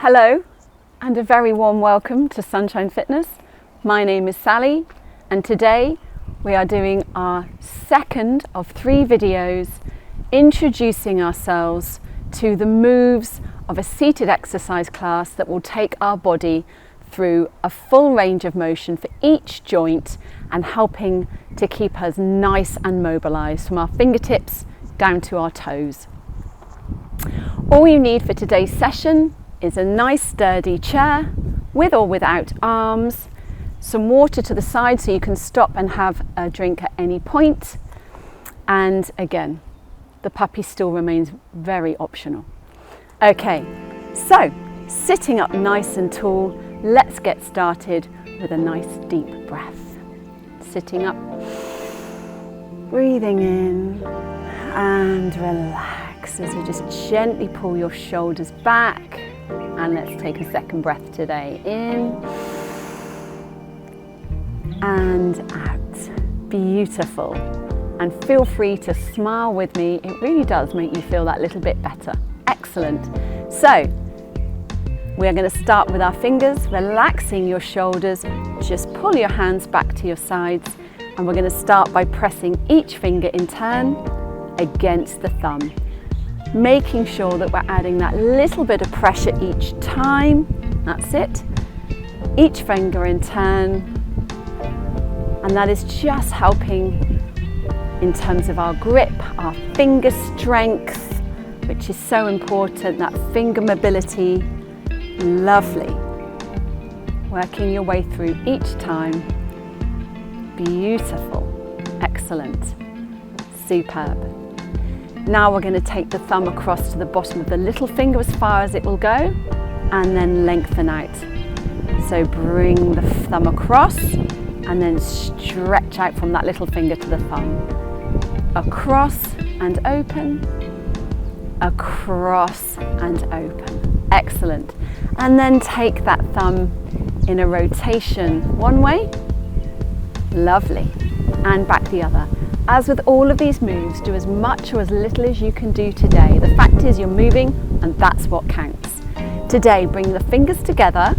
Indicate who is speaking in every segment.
Speaker 1: Hello and a very warm welcome to Sunshine Fitness. My name is Sally and today we are doing our second of 3 videos introducing ourselves to the moves of a seated exercise class that will take our body through a full range of motion for each joint and helping to keep us nice and mobilized from our fingertips down to our toes. All you need for today's session is a nice sturdy chair with or without arms, some water to the side so you can stop and have a drink at any point, and again, the puppy still remains very optional. Okay, so sitting up nice and tall, let's get started with a nice deep breath. Sitting up, breathing in and relax as you just gently pull your shoulders back. And let's take a second breath today. In and out. Beautiful. And feel free to smile with me. It really does make you feel that little bit better. Excellent. So, we're going to start with our fingers, relaxing your shoulders. Just pull your hands back to your sides. And we're going to start by pressing each finger in turn against the thumb, making sure that we're adding that little bit of pressure each time. That's it. Each finger in turn. And that is just helping in terms of our grip, our finger strength, which is so important, that finger mobility. Lovely. Working your way through each time. Beautiful. Excellent. Superb. Now we're going to take the thumb across to the bottom of the little finger as far as it will go and then lengthen out. So bring the thumb across and then stretch out from that little finger to the thumb. Across and open, across and open. Excellent. And then take that thumb in a rotation one way. Lovely. And back the other. As with all of these moves, do as much or as little as you can do today. The fact is you're moving and that's what counts. Today, bring the fingers together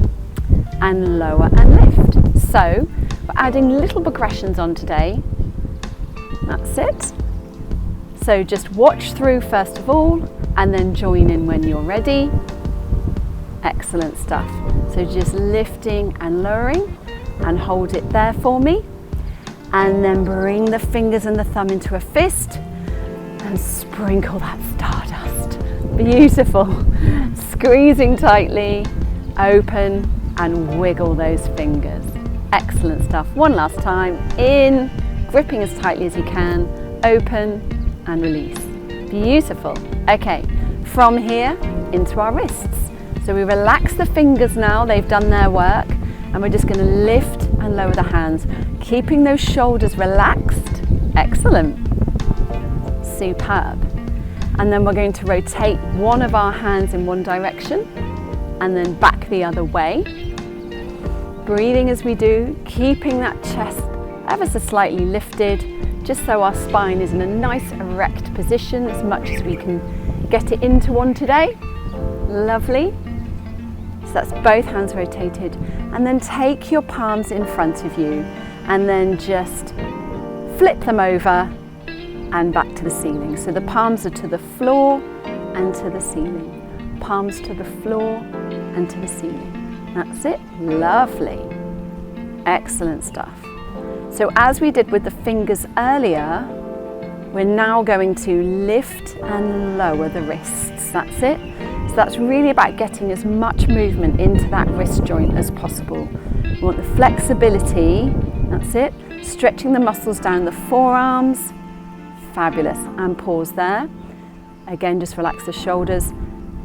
Speaker 1: and lower and lift. So, we're adding little progressions on today. That's it. So just watch through first of all and then join in when you're ready. Excellent stuff. So just lifting and lowering and hold it there for me. And then bring the fingers and the thumb into a fist and sprinkle that stardust. Beautiful. Squeezing tightly, open and wiggle those fingers. Excellent stuff. One last time. In, gripping as tightly as you can, open and release. Beautiful. Okay, from here into our wrists. So we relax the fingers now, they've done their work, and we're just going to lift and lower the hands, keeping those shoulders relaxed. Excellent. Superb. And then we're going to rotate one of our hands in one direction and then back the other way. Breathing as we do, keeping that chest ever so slightly lifted, just so our spine is in a nice erect position as much as we can get it into one today. Lovely. So that's both hands rotated, and then take your palms in front of you and then just flip them over and back to the ceiling. So the palms are to the floor and to the ceiling. Palms to the floor and to the ceiling. That's it. Lovely. Excellent stuff. So as we did with the fingers earlier, we're now going to lift and lower the wrists. That's it. So that's really about getting as much movement into that wrist joint as possible. We want the flexibility, that's it. Stretching the muscles down the forearms. Fabulous. And pause there. Again, just relax the shoulders.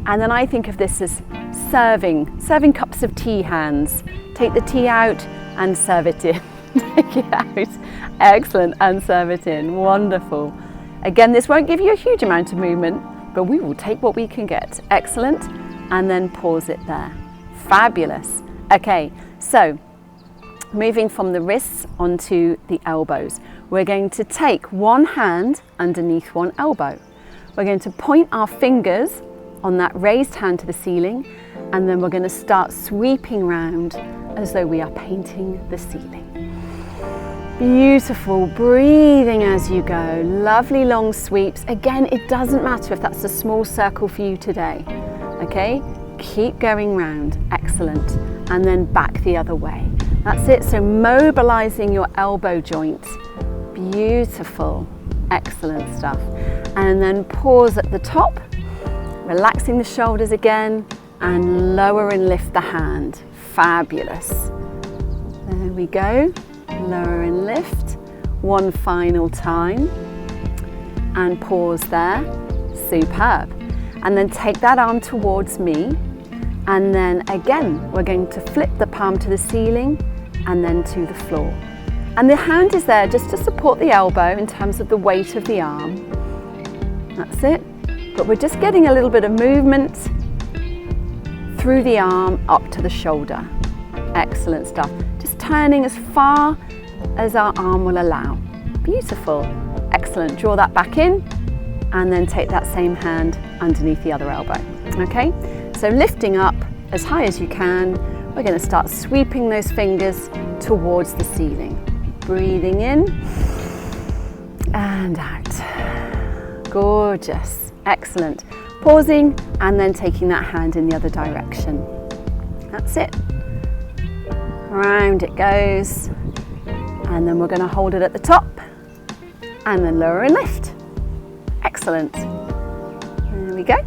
Speaker 1: And then I think of this as serving cups of tea hands. Take the tea out and serve it in. Take it out. Excellent. And serve it in. Wonderful. Again, this won't give you a huge amount of movement, but we will take what we can get. Excellent. And then pause it there. Fabulous. Okay, so moving from the wrists onto the elbows. We're going to take one hand underneath one elbow. We're going to point our fingers on that raised hand to the ceiling, and then we're going to start sweeping round as though we are painting the ceiling. Beautiful, breathing as you go, lovely long sweeps. Again, it doesn't matter if that's a small circle for you today, okay? Keep going round, excellent, and then back the other way. That's it, so mobilizing your elbow joint, beautiful, excellent stuff. And then pause at the top, relaxing the shoulders again, and lower and lift the hand, fabulous. There we go. Lower and lift, one final time, and pause there, superb. And then take that arm towards me, and then again we're going to flip the palm to the ceiling and then to the floor. And the hand is there just to support the elbow in terms of the weight of the arm. That's it, but we're just getting a little bit of movement through the arm up to the shoulder. Excellent stuff. Just turning as far as our arm will allow. Beautiful, excellent. Draw that back in and then take that same hand underneath the other elbow. Okay, so lifting up as high as you can, we're going to start sweeping those fingers towards the ceiling. Breathing in and out. Gorgeous, excellent. Pausing and then taking that hand in the other direction. That's it. Round it goes, and then we're going to hold it at the top and then lower and lift. Excellent. There we go.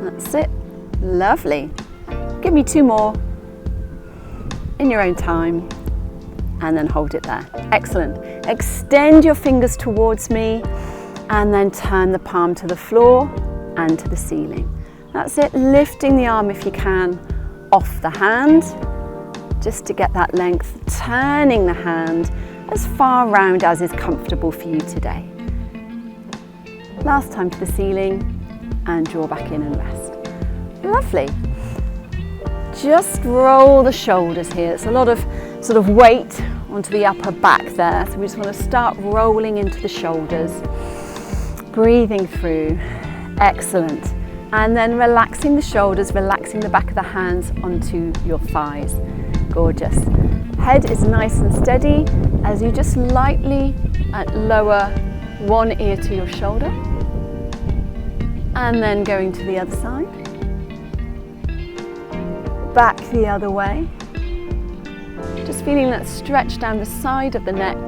Speaker 1: That's it. Lovely. Give me two more in your own time and then hold it there. Excellent. Extend your fingers towards me and then turn the palm to the floor and to the ceiling. That's it. Lifting the arm if you can off the hand, just to get that length, turning the hand as far round as is comfortable for you today. Last time to the ceiling and draw back in and rest. Lovely. Just roll the shoulders here. It's a lot of sort of weight onto the upper back there. So we just want to start rolling into the shoulders, breathing through. Excellent. And then relaxing the shoulders, relaxing the back of the hands onto your thighs. Gorgeous. Head is nice and steady as you just lightly lower one ear to your shoulder. And then going to the other side. Back the other way. Just feeling that stretch down the side of the neck.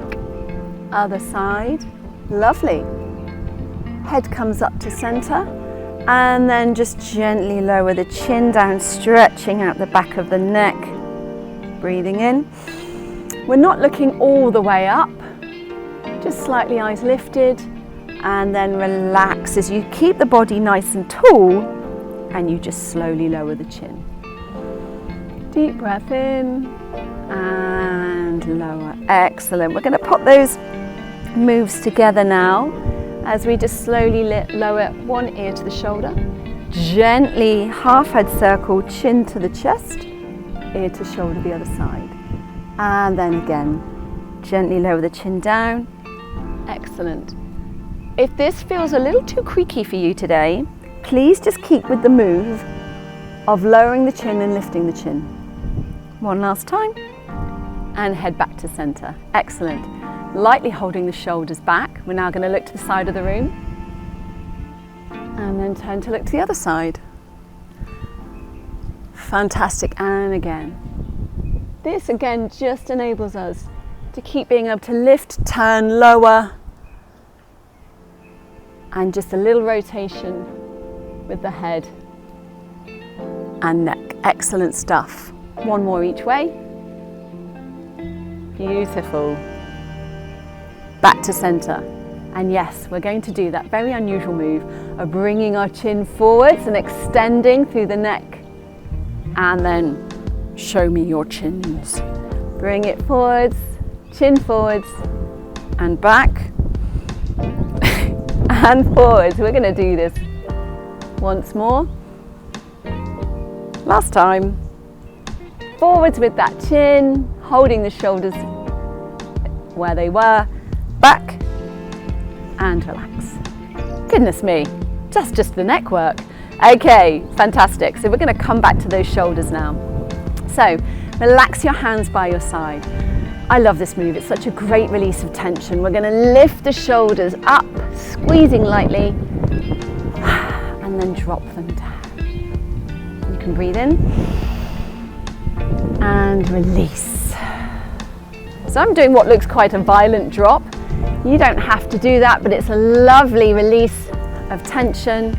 Speaker 1: Other side. Lovely. Head comes up to center. And then just gently lower the chin down, stretching out the back of the neck. Breathing in. We're not looking all the way up, just slightly eyes lifted, and then relax as you keep the body nice and tall and you just slowly lower the chin. Deep breath in and lower. Excellent. We're going to put those moves together now as we just slowly lower one ear to the shoulder, gently half head circle, chin to the chest, ear to shoulder the other side. And then again, gently lower the chin down. Excellent. If this feels a little too creaky for you today, please just keep with the move of lowering the chin and lifting the chin. One last time. And head back to center. Excellent. Lightly holding the shoulders back. We're now going to look to the side of the room. And then turn to look to the other side. Fantastic. And again. This again just enables us to keep being able to lift, turn, lower, and just a little rotation with the head and neck. Excellent stuff. One more each way. Beautiful. Back to center. And yes, we're going to do that very unusual move of bringing our chin forwards and extending through the neck. And then show me your chins. Bring it forwards, chin forwards, and back, and forwards. We're going to do this once more. Last time. Forwards with that chin, holding the shoulders where they were, back, and relax. Goodness me, that's just the neck work. Okay, fantastic. So we're going to come back to those shoulders now. So relax your hands by your side. I love this move. It's such a great release of tension. We're going to lift the shoulders up, squeezing lightly, and then drop them down. You can breathe in and release. So I'm doing what looks quite a violent drop. You don't have to do that, but it's a lovely release of tension.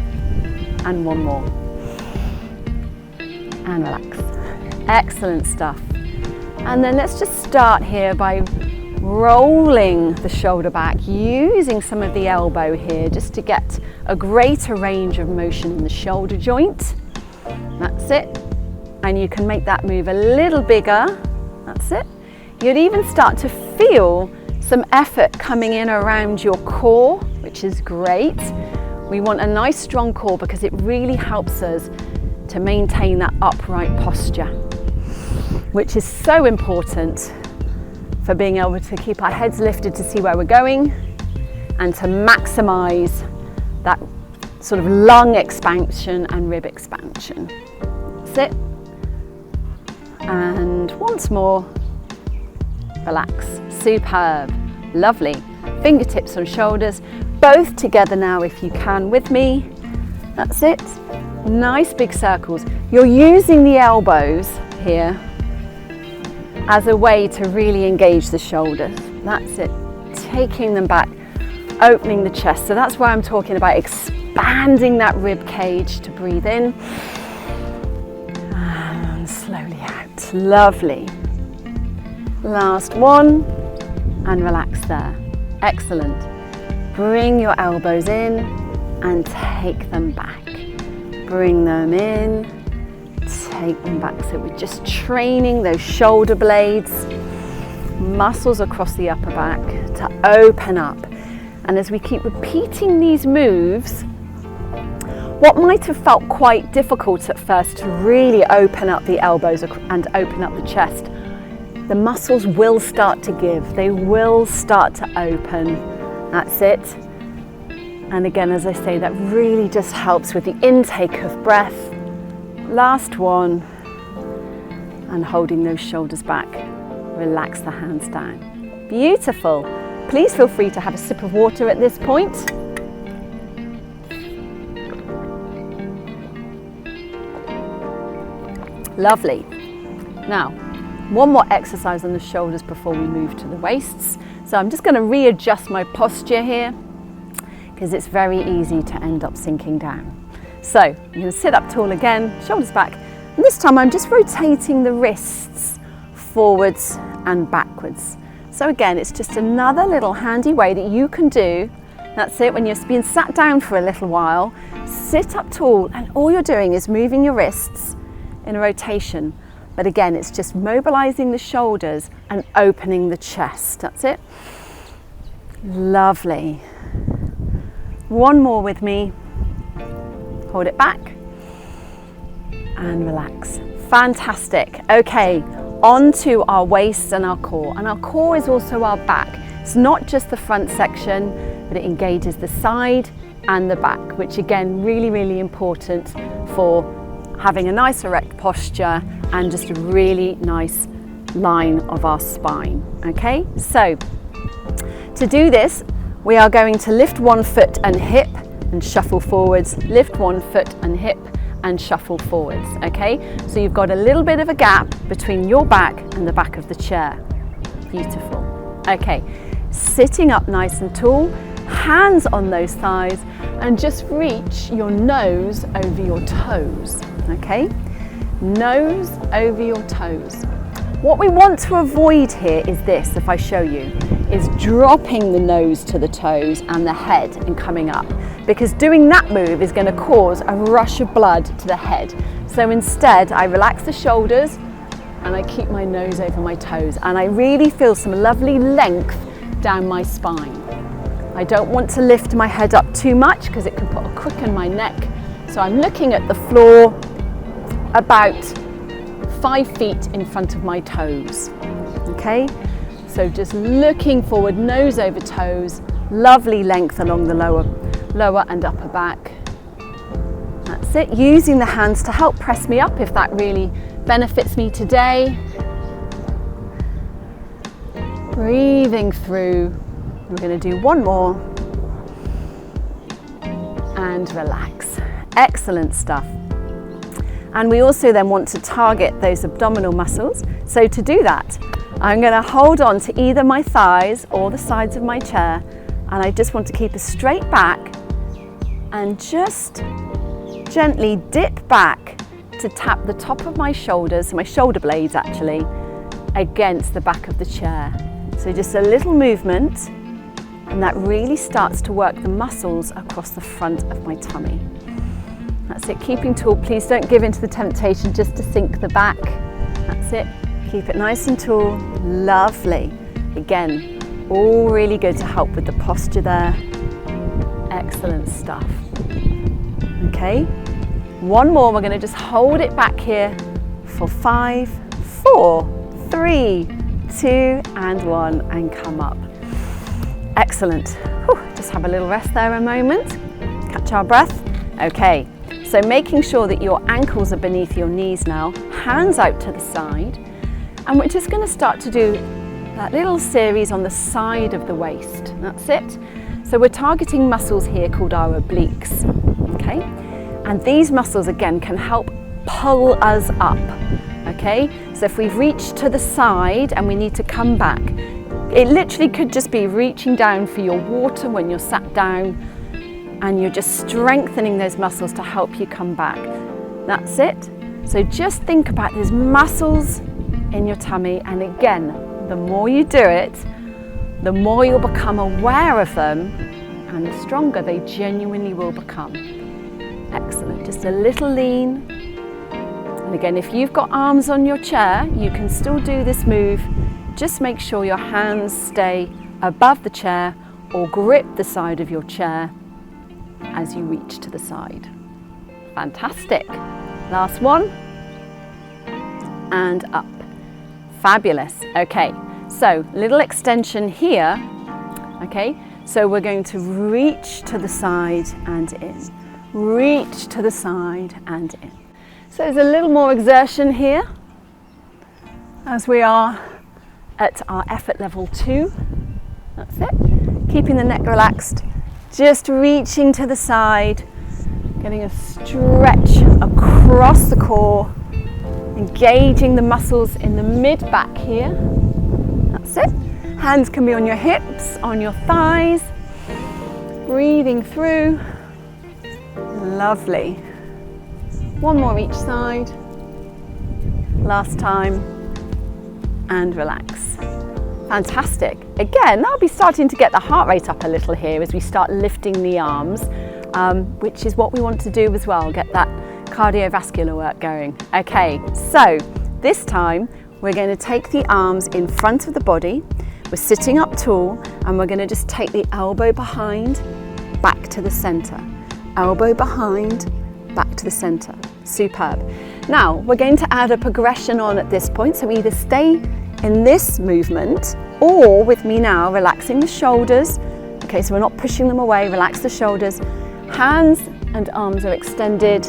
Speaker 1: And one more. And relax. Excellent stuff. And then let's just start here by rolling the shoulder back, using some of the elbow here just to get a greater range of motion in the shoulder joint. That's it. And you can make that move a little bigger. That's it. You'd even start to feel some effort coming in around your core, which is great. We want a nice strong core because it really helps us to maintain that upright posture, which is so important for being able to keep our heads lifted to see where we're going and to maximize that sort of lung expansion and rib expansion. That's it. And once more, relax. Superb. Lovely. Fingertips on shoulders, both together now if you can with me. That's it. Nice big circles. You're using the elbows here as a way to really engage the shoulders. That's it. Taking them back, opening the chest. So that's why I'm talking about expanding that rib cage to breathe in and slowly out. Lovely. Last one and relax there. Excellent. Bring your elbows in and take them back. Bring them in, take them back. So we're just training those shoulder blades, muscles across the upper back to open up. And as we keep repeating these moves, what might have felt quite difficult at first to really open up the elbows and open up the chest, the muscles will start to give. They will start to open. That's it. And again, as I say, that really just helps with the intake of breath. Last one. And holding those shoulders back. Relax the hands down. Beautiful. Please feel free to have a sip of water at this point. Lovely. Now, one more exercise on the shoulders before we move to the waists. So I'm just going to readjust my posture here because it's very easy to end up sinking down. So I'm going to sit up tall again, shoulders back, and this time I'm just rotating the wrists forwards and backwards. So again, it's just another little handy way that you can do. That's it, when you're being sat down for a little while, sit up tall and all you're doing is moving your wrists in a rotation. But again, it's just mobilizing the shoulders and opening the chest. That's it. Lovely. One more with me. Hold it back and relax. Fantastic. Okay, on to our waists and our core. And our core is also our back. It's not just the front section, but it engages the side and the back, which again, really, really important for having a nice erect posture and just a really nice line of our spine. Okay, so to do this, we are going to lift one foot and hip and shuffle forwards, lift one foot and hip and shuffle forwards. Okay, so you've got a little bit of a gap between your back and the back of the chair. Beautiful. Okay, sitting up nice and tall, hands on those thighs, and just reach your nose over your toes. Okay, nose over your toes. What we want to avoid here is this, if I show you, is dropping the nose to the toes and the head and coming up, because doing that move is going to cause a rush of blood to the head. So instead, I relax the shoulders and I keep my nose over my toes, and I really feel some lovely length down my spine. I don't want to lift my head up too much because it can put a crick in my neck. So I'm looking at the floor about 5 feet in front of my toes. Okay, so just looking forward, nose over toes, lovely length along the lower and upper back. That's it, using the hands to help press me up if that really benefits me today. Breathing through. We're going to do one more. And relax. Excellent stuff. And we also then want to target those abdominal muscles. So to do that, I'm going to hold on to either my thighs or the sides of my chair, and I just want to keep a straight back and just gently dip back to tap the top of my shoulders, my shoulder blades actually, against the back of the chair. So just a little movement, and that really starts to work the muscles across the front of my tummy. That's it, keeping tall. Please don't give in to the temptation just to sink the back. That's it, keep it nice and tall. Lovely. Again, all really good to help with the posture there. Excellent stuff. Okay, one more. We're going to just hold it back here for 5, 4, 3, 2, and 1, and come up. Excellent. Whew, just have a little rest there a moment. Catch our breath. Okay, so making sure that your ankles are beneath your knees now, hands out to the side, and we're just going to start to do that little series on the side of the waist. That's it. So we're targeting muscles here called our obliques. Okay, and these muscles again can help pull us up. Okay, so if we've reached to the side and we need to come back, it literally could just be reaching down for your water when you're sat down, and you're just strengthening those muscles to help you come back. That's it. So just think about those muscles in your tummy, and again, the more you do it, the more you'll become aware of them, and the stronger they genuinely will become. Excellent. Just a little lean. And again, if you've got arms on your chair, you can still do this move. Just make sure your hands stay above the chair or grip the side of your chair as you reach to the side. Fantastic. Last one. And up. Fabulous. Okay, so little extension here. Okay, so we're going to reach to the side and in. Reach to the side and in. So there's a little more exertion here as we are at our effort level 2. That's it. Keeping the neck relaxed. Just reaching to the side, getting a stretch across the core, engaging the muscles in the mid-back here. That's it. Hands can be on your hips, on your thighs. Breathing through. Lovely. One more each side. Last time. And relax. Fantastic. Again, that'll be starting to get the heart rate up a little here as we start lifting the arms, which is what we want to do as well, get that cardiovascular work going. Okay, so this time we're going to take the arms in front of the body. We're sitting up tall, and we're going to just take the elbow behind, back to the center. Elbow behind, back to the center. Superb. Now we're going to add a progression on at this point, so either stay in this movement, or with me now, relaxing the shoulders. Okay, so we're not pushing them away, relax the shoulders. Hands and arms are extended,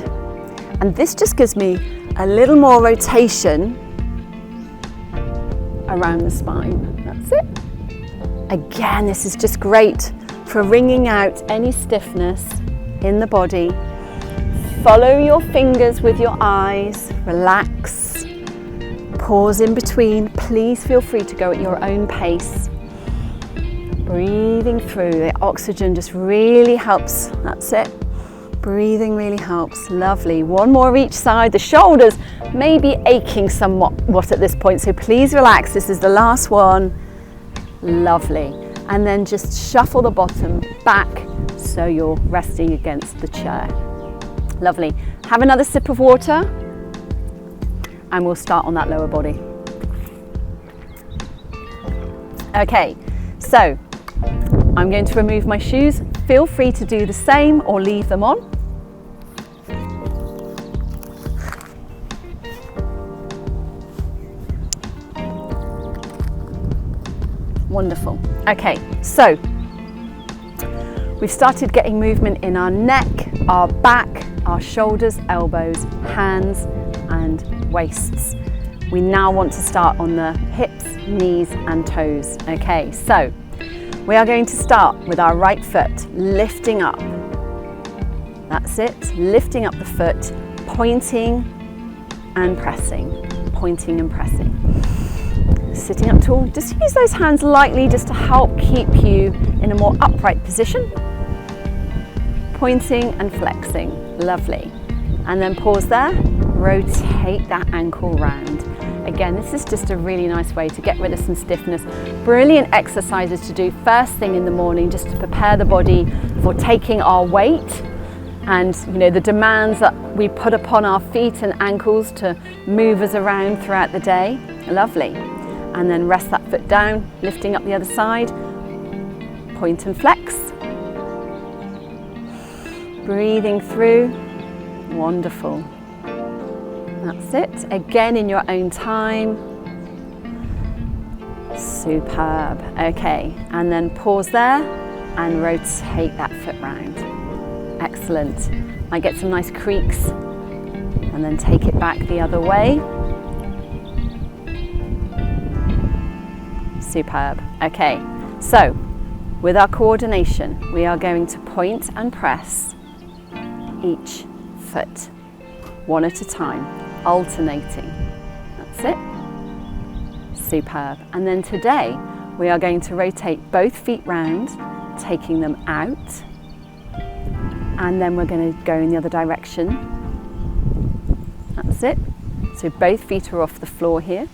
Speaker 1: and this just gives me a little more rotation around the spine. That's it. Again, this is just great for wringing out any stiffness in the body. Follow your fingers with your eyes, relax. Pause in between. Please feel free to go at your own pace. Breathing through. The oxygen just really helps. That's it. Breathing really helps. Lovely. One more each side. The shoulders may be aching somewhat at this point, so please relax. This is the last one. Lovely. And then just shuffle the bottom back so you're resting against the chair. Lovely. Have another sip of water, and we'll start on that lower body. Okay, so I'm going to remove my shoes. Feel free to do the same or leave them on. Wonderful. Okay, so we've started getting movement in our neck, our back, our shoulders, elbows, hands and waists. We now want to start on the hips, knees and toes. Okay, so we are going to start with our right foot, lifting up. That's it, lifting up the foot, pointing and pressing, pointing and pressing. Sitting up tall, just use those hands lightly just to help keep you in a more upright position. Pointing and flexing, lovely. And then pause there, rotate that ankle round. Again, this is just a really nice way to get rid of some stiffness. Brilliant exercises to do first thing in the morning just to prepare the body for taking our weight and the demands that we put upon our feet and ankles to move us around throughout the day. Lovely. And then rest that foot down, lifting up the other side. Point and flex. Breathing through. Wonderful. That's it. Again in your own time. Superb. Okay, and then pause there and rotate that foot round. Excellent. I get some nice creaks and then take it back the other way. Superb. Okay, so with our coordination, we are going to point and press each foot, one at a time, alternating. That's it. Superb. And then today, we are going to rotate both feet round, taking them out. And then we're going to go in the other direction. That's it. So both feet are off the floor here.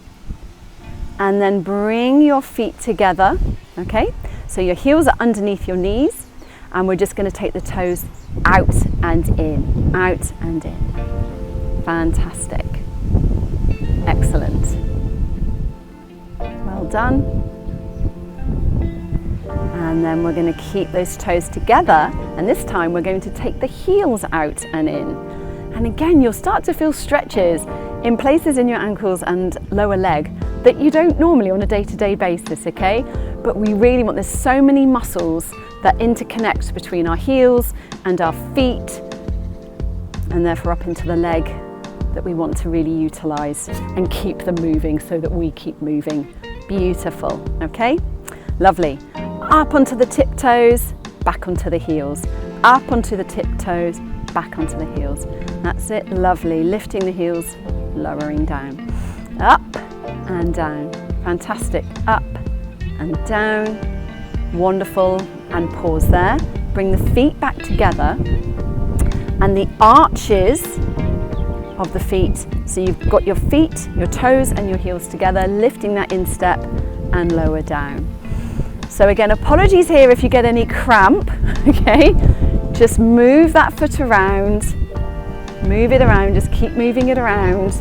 Speaker 1: And then bring your feet together, okay? So your heels are underneath your knees, and we're just going to take the toes out and in, out and in. Fantastic. Excellent. Well done. And then we're going to keep those toes together, and this time we're going to take the heels out and in. And again, you'll start to feel stretches in places in your ankles and lower leg that you don't normally on a day-to-day basis, okay? But we really want, there's so many muscles that interconnect between our heels and our feet, and therefore up into the leg, that we want to really utilize and keep them moving so that we keep moving. Beautiful, okay? Lovely. Up onto the tiptoes, back onto the heels. Up onto the tiptoes, back onto the heels. That's it, lovely. Lifting the heels, lowering down. Up and down. Fantastic. Up and down. Wonderful. And pause there. Bring the feet back together. And the arches of the feet. So you've got your feet, your toes and your heels together, lifting that instep and lower down. So again, apologies here if you get any cramp, okay? Just move that foot around, move it around, just keep moving it around.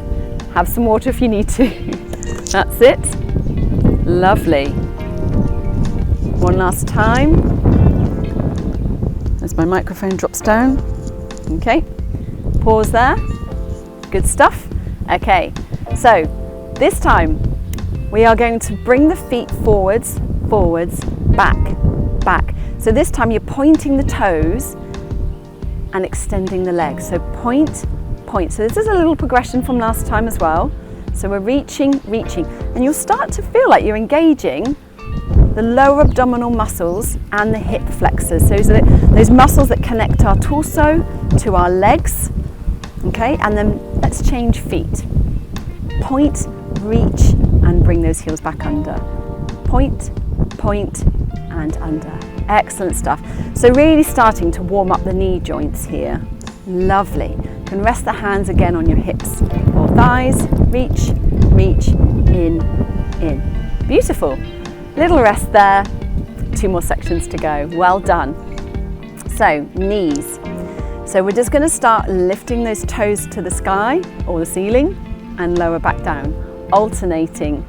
Speaker 1: Have some water if you need to. That's it. Lovely. One last time. As my microphone drops down. Okay, pause there. Good stuff. Okay, so this time we are going to bring the feet forwards, back, back. So this time you're pointing the toes and extending the legs. So point, point. So this is a little progression from last time as well. So we're reaching, reaching, and you'll start to feel like you're engaging the lower abdominal muscles and the hip flexors. So those muscles that connect our torso to our legs. Okay, and then let's change feet. Point, reach, and bring those heels back under. Point, point, and under. Excellent stuff. So really starting to warm up the knee joints here. Lovely. You can rest the hands again on your hips or thighs. Reach, reach, in. Beautiful. Little rest there. 2 more sections to go. Well done. So, knees. So we're just going to start lifting those toes to the sky or the ceiling and lower back down, alternating.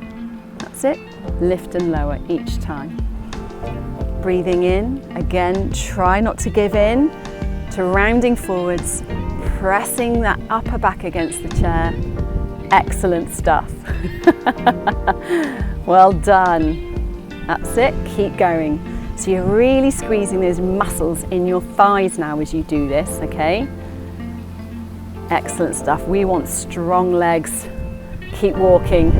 Speaker 1: That's it. Lift and lower each time. Breathing in, again, try not to give in, to rounding forwards, pressing that upper back against the chair. Excellent stuff. Well done. That's it, keep going. So you're really squeezing those muscles in your thighs now as you do this, okay? Excellent stuff. We want strong legs. Keep walking,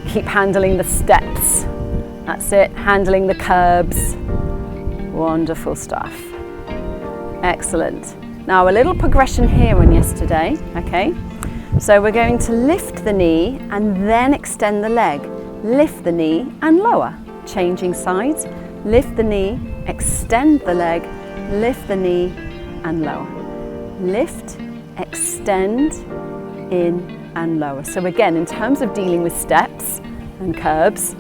Speaker 1: keep handling the steps. That's it, handling the curbs. Wonderful stuff. Excellent. Now a little progression here on yesterday, okay? So we're going to lift the knee and then extend the leg. Lift the knee and lower. Changing sides. Lift the knee, extend the leg, lift the knee and lower. Lift, extend, in and lower. So again, in terms of dealing with steps and curbs,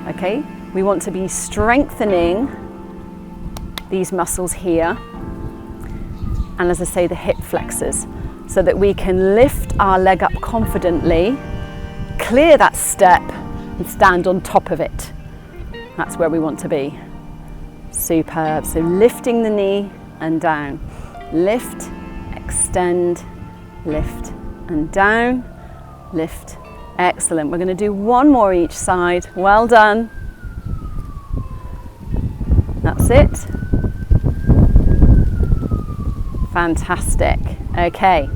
Speaker 1: okay, we want to be strengthening these muscles here. And as I say, the hip flexors, so that we can lift our leg up confidently, clear that step and stand on top of it. That's where we want to be. Superb. So lifting the knee and down. Lift, extend, lift and down, lift. Excellent. We're going to do one more each side. Well done. That's it. Fantastic. Okay.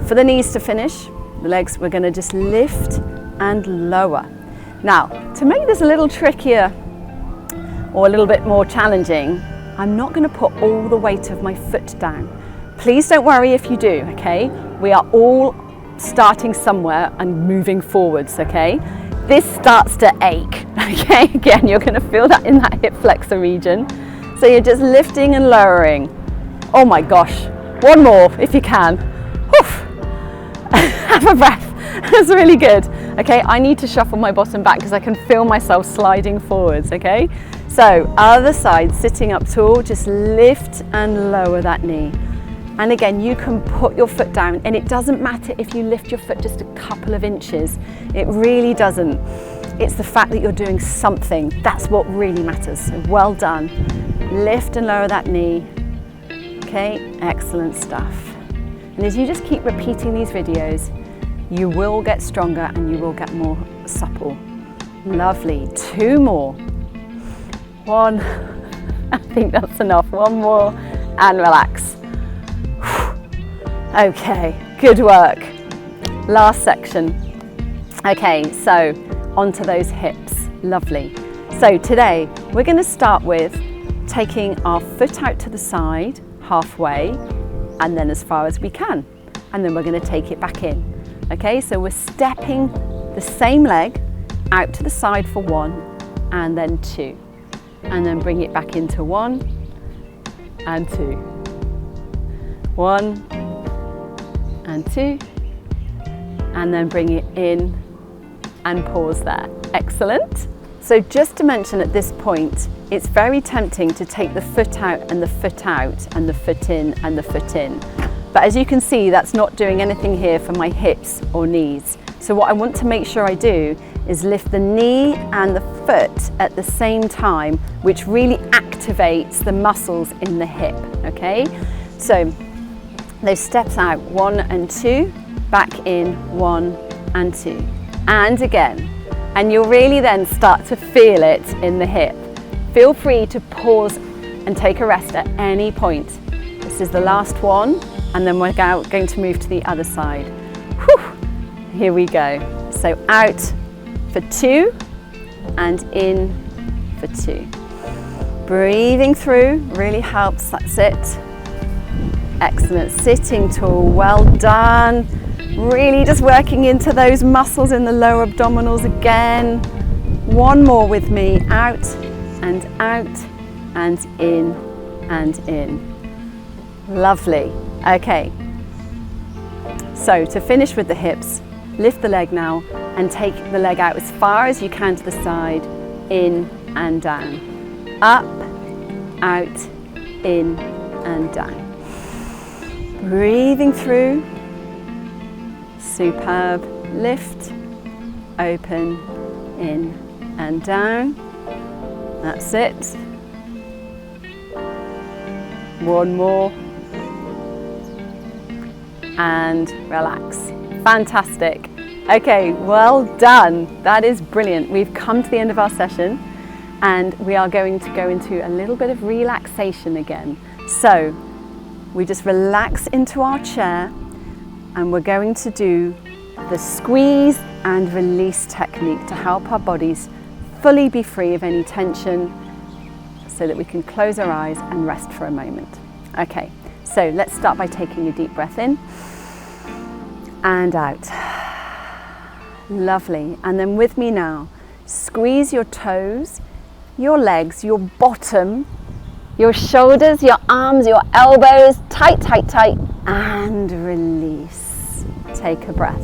Speaker 1: For the knees to finish, the legs, we're going to just lift and lower. Now, to make this a little trickier or a little bit more challenging, I'm not going to put all the weight of my foot down. Please don't worry if you do, okay? We are all starting somewhere and moving forwards, okay? This starts to ache, okay? Again, you're going to feel that in that hip flexor region. So you're just lifting and lowering. Oh my gosh, one more if you can. Have a breath. That's really good. Okay, I need to shuffle my bottom back because I can feel myself sliding forwards, okay? So, other side, sitting up tall, just lift and lower that knee. And again, you can put your foot down, and it doesn't matter if you lift your foot just a couple of inches. It really doesn't. It's the fact that you're doing something. That's what really matters. So well done. Lift and lower that knee. Okay, excellent stuff. And as you just keep repeating these videos, you will get stronger and you will get more supple. Lovely. 2 more. 1. I think that's enough. 1 more and relax. Okay, good work. Last section. Okay, so onto those hips. Lovely. So today we're going to start with taking our foot out to the side halfway and then as far as we can, and then we're going to take it back in. Okay, so we're stepping the same leg out to the side for 1 and then 2, and then bring it back into 1 and 2, 1 and 2, and then bring it in and pause there. Excellent. So just to mention at this point, it's very tempting to take the foot out and the foot out and the foot in and the foot in. But as you can see, that's not doing anything here for my hips or knees. So what I want to make sure I do is lift the knee and the foot at the same time, which really activates the muscles in the hip, okay? So those steps out, 1 and 2, back in, 1 and 2. And again, and you'll really then start to feel it in the hip. Feel free to pause and take a rest at any point. This is the last one, and then we're going to move to the other side. Whew. Here we go. So out for 2 and in for 2. Breathing through really helps, that's it. Excellent, sitting tall, well done. Really just working into those muscles in the lower abdominals again. 1 more with me, out and in and in. Lovely. Okay, so to finish with the hips, lift the leg now and take the leg out as far as you can to the side, in and down. Up, out, in and down. Breathing through. Superb. Lift, open, in and down. That's it. 1 more. And relax. Fantastic. Okay, well done. That is brilliant. We've come to the end of our session and we are going to go into a little bit of relaxation again. So we just relax into our chair and we're going to do the squeeze and release technique to help our bodies fully be free of any tension so that we can close our eyes and rest for a moment. Okay, so let's start by taking a deep breath in and out. Lovely. And then with me now, squeeze your toes, your legs, your bottom, your shoulders, your arms, your elbows, tight, tight, tight, and release. Take a breath.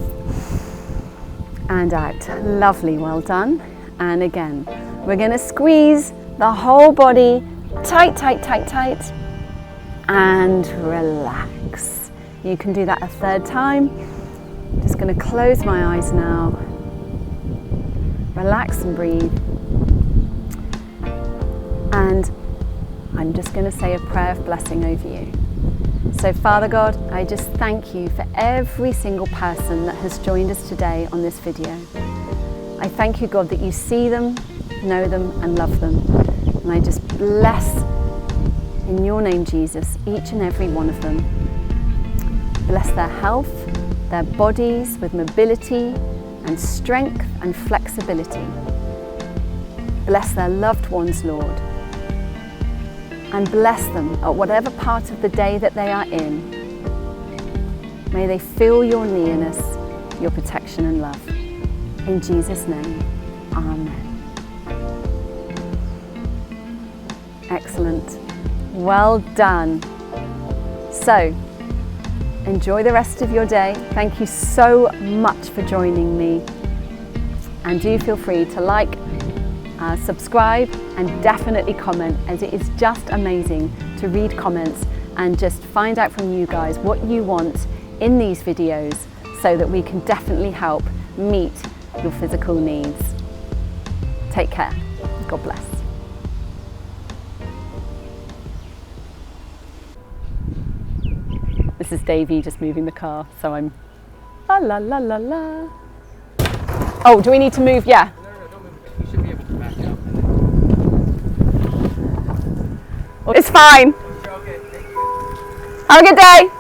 Speaker 1: And out. Lovely, well done. And again, we're going to squeeze the whole body, tight, tight, tight, tight, and relax. You can do that a third time. Just going to close my eyes now. Relax and breathe. And I'm just going to say a prayer of blessing over you. So Father God, I just thank you for every single person that has joined us today on this video. I thank you, God, that you see them, know them, and love them. And I just bless, in your name, Jesus, each and every one of them. Bless their health, their bodies with mobility and strength and flexibility. Bless their loved ones, Lord. And bless them at whatever part of the day that they are in. May they feel your nearness, your protection and love. In Jesus' name, amen. Excellent. Well done. So, enjoy the rest of your day. Thank you so much for joining me. And do feel free to like, subscribe, and definitely comment, as it is just amazing to read comments and just find out from you guys what you want in these videos so that we can definitely help meet your physical needs. Take care. God bless. This is Davey just moving the car, so I'm la la la la la. Oh, do we need to move? Yeah.
Speaker 2: You should be able to back out.
Speaker 1: It's fine.
Speaker 2: Okay, thank you.
Speaker 1: Have a good day.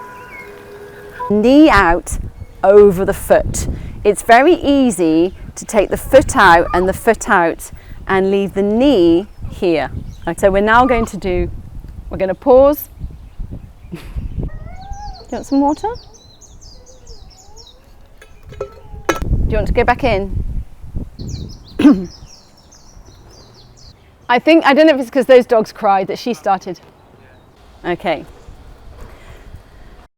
Speaker 1: Knee out over the foot. It's very easy to take the foot out and the foot out and leave the knee here. Okay, so we're now going to we're going to pause. Do you want some water? Do you want to go back in? I don't know if it's because those dogs cried that she started. Okay.